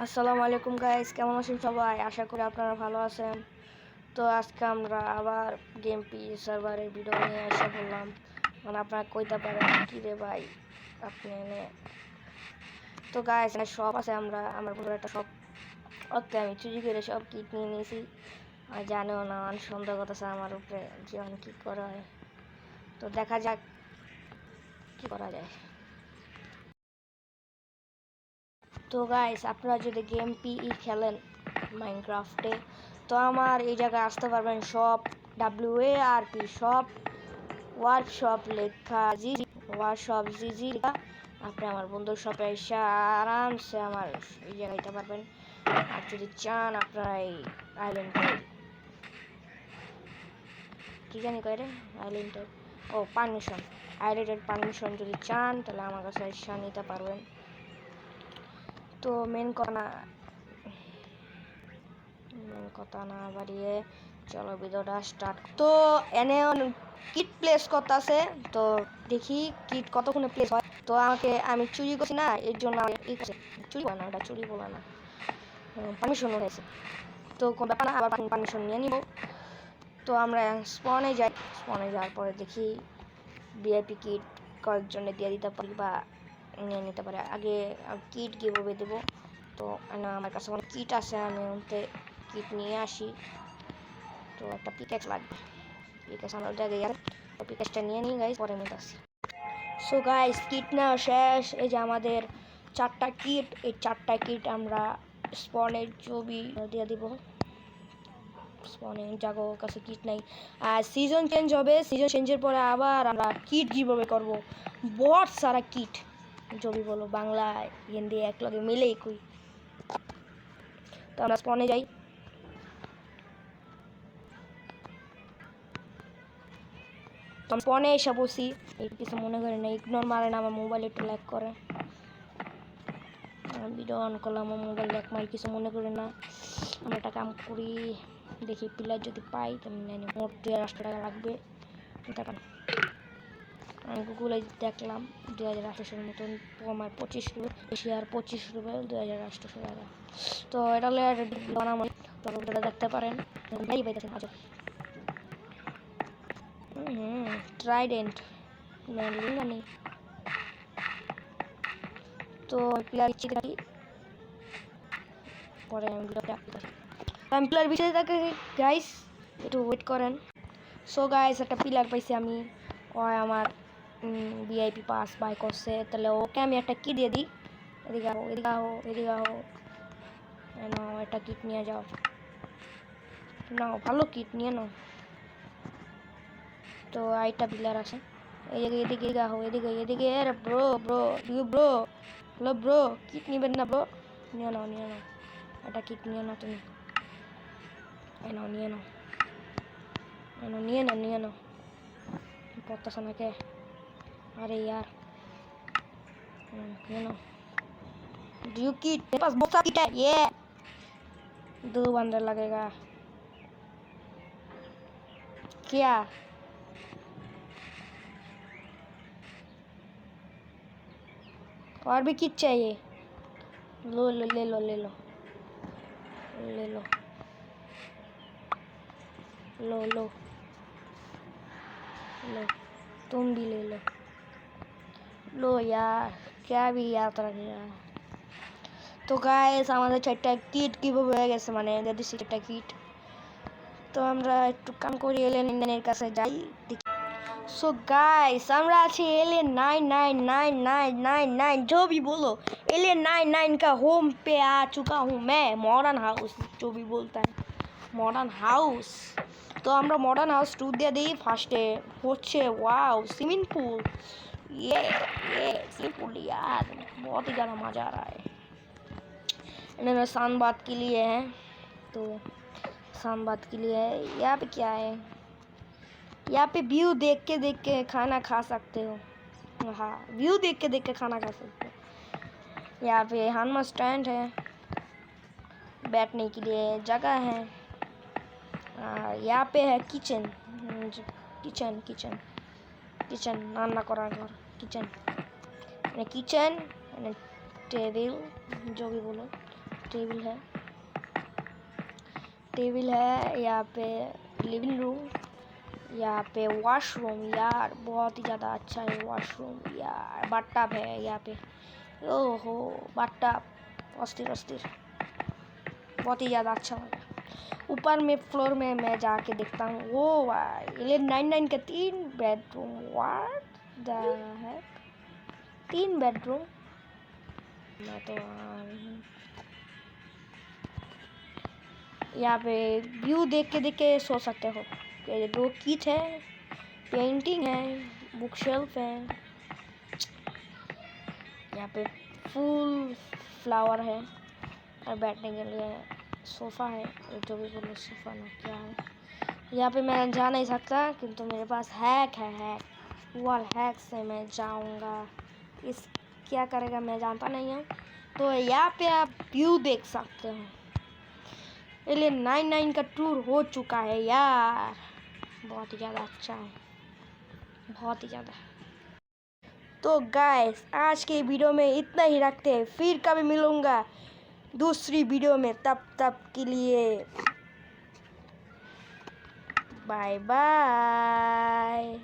আসসালামু আলাইকুম গাইস, কেমন আছেন সবাই? আশা করি আপনারা ভালো আছেন। তো আজকে আমরা আবার গেম পি সার্ভারের ভিডিও নিয়ে এসে বললাম। মানে আপনারা কইতে পারেন কি রে ভাই আপনি এনে। তো গাইস এখানে সব আছে, আমার পুরো একটা সব ওকে আমি চুরি করে সব কিট নিয়ে নিয়েছি। আর জানেও না সন্দেহ করতেছে আমার উপরে যে কি করা হয়। তো দেখা যাক কি করা যায়। তো গাইস আপনারা যদি গেম পিই খেলেন মাইনক্রাফটে, তো আমার এই জায়গায় আসতে পারবেন। শপ WARP শপ ওয়ার্কশপ লেখা জিজি ওয়ার্কশপ জিজি লেখা। আপনি আমার বন্ধুর শপে এসে আরামসে আমার এই জায়গায় দিতে পারবেন। আর যদি চান আপনারা এই আইল্যান্ডের কি জানি কয় রে আইল্যান্ডের পারমিশন আইল্যান্ডের পারমিশন যদি চান তাহলে আমার কাছে এসে নিতে পারবেন। তো মেন কথা না বাড়িয়ে চলো ভিডিওটা স্টার্ট। তো এনে কিট প্লেস করতে আছে, তো দেখি কিট কতক্ষণে প্লেস হয়। তো আমি চুরি করছি না, এর জন্য চুরি হয় না, ওটা চুরি বলে না, পারমিশন হয়েছে। তো কোনো ব্যাপার না, আবার পারমিশন নিয়ে নিব। তো আমরা স্পনে যাওয়ার পরে দেখি ভিআইপি কিট কয়েকজনে দিয়ে দিতে পারি বা নিয়ে নিতে পারে। আগে কিট গিভওয়ে দেবো। তো আমার কাছে অনেক কিট আছে, আমি ওতে কিট নিয়ে আসি। তো একটা পিকেক্স লাগবে, পিকেক্স আমার জায়গায় আছে। তো পিকেক্সটা নিয়ে নিই গাইস, পরে নিতে আসি। সো গাইস কিট নেওয়া শেষ। এই যে আমাদের 4টা কিট, এই 4টা কিট আমরা স্পনের ছবি দিয়ে দিব। স্পনে জাগো কাছে কিট নাই। আর সিজন চেঞ্জ হবে, সিজন চেঞ্জের পরে আবার আমরা কিট গিভওয়ে করব। বহুত সারা কিট, জবি বলো বাংলায় হিন্দি এক লগে মিলেই কই। তো আমরা স্পনে যাই। স্পনে এসে বসি, এই কিছু মনে করে না, ইগনোর মারে না, আমার মোবাইল একটু ল্যাগ করে। ভিডিও অন করলাম, আমার মোবাইল ল্যাগ মারি, কিছু মনে করে না। আমরা একটা কাম করি, দেখি পিলার যদি পাই তাহলে মোট 2800 টাকা লাগবে। আমি গুগলে দেখলাম 2800 মতন, আমার 25 রুপে বেশি, আর 25 রুপে 2800 টাকা। তো এটা বানাবো, তো দেখতে পারেন। ট্রাইডেন্ট নেই। তো প্লেয়ার ইচ্ছে থাকি পরে আমি প্লেয়ার বিষয়ে থাকি গাইস, একটু ওয়েট করেন। সো গাইস একটা পিলার পাইছি আমি, আমার ভিআইপি পাস বাই করছে, তাহলে ওকে আমি একটা কি দিয়ে দিই। এদিকে আও এদিকে আও এদিকে আও, নাও একটা কিট নিয়ে যাও, নাও ভালো কিট নিয়ে নাও। তো আইটা পিলার আছে, এদিকে আও এদিকে আরে ব্রো হ্যালো ব্রো, কিট নিবেন না ব্রো? নিয়ে নাও একটা কিট নিয়ে নাও তুমি, নিয়ে নাও করতেছ না কে? अरे यार you know do किट मेरे पास बहुत सारा किट है, ये 2 बंदर लगेगा क्या? और भी किट चाहिए? लो लो ले लो ले लो ले लो लो लो लो, तुम भी ले लो लो यार, क्या भी याद रखेगा। তো গাইস আমাদের 4টা কিট কিভাবে হয়ে গেছে, মানে যদি 4টা কিট। তো আমরা একটু কাম করি, এলিয়েনের কাছে যাই। सो गाइस আমরা আছি एलियन 99999 जो भी बोलो, एलियन 99 का होम पे आ चुका हूँ मैं। मॉडर्न हाउस जो भी बोलता है, मॉडर्न हाउस। तो আমরা मॉडर्न हाउस 2 দিয়ে দিই ফার্স্টে। হচ্ছে वाओ स्विमिंग पूल, ये स्विमिंग पूल यार बहुत ही ज़्यादा मज़ा आ रहा है। इन्होंने शानबाद के लिए है, तो शानबाद के लिए है। यहाँ पे क्या है, यहाँ पे व्यू देख के खाना खा सकते हो। हाँ व्यू देख के खाना खा सकते हो। यहाँ पे हनुमा स्टैंड है, बैठने के लिए जगह है। यहाँ पे है किचन रान्ना करार घर, किचन टेबल जो भी बोलो। टेबल है यहाँ पे, लिविंग रूम, यहाँ पे वॉशरूम। यार बहुत ही ज़्यादा अच्छा है वॉशरूम यार। बाथटब है यहाँ पे, ओहो बाथटब, अस्थिर अस्थिर, बहुत ही ज़्यादा अच्छा लगा। ऊपर में फ्लोर में मैं जाके देखता हूँ, वो भाई 99 का 3 bedroom, what the heck, 3 bedroom. मैं तो यहाँ पे व्यू देख के सो सकते हो। ये 2 किट है, पेंटिंग है, बुक शेल्फ है, यहाँ पे फुल फ्लावर है, और बैठने के लिए सोफ़ा है, जो भी बोलो सोफ़ा ना क्या है। यहाँ पे मैं जा नहीं सकता, किंतु मेरे पास हैक है, हैक, वॉल हैक से मैं जाऊँगा। इस क्या करेगा मैं जानता नहीं हूँ। तो यहाँ पे आप व्यू देख सकते हो। एलियन 99 का टूर हो चुका है यार, बहुत ही ज़्यादा अच्छा है, बहुत ही ज़्यादा। तो गाइस आज के वीडियो में इतना ही रखते हैं, फिर कभी मिलूँगा दूसरी वीडियो में। तब के लिए बाय बाय।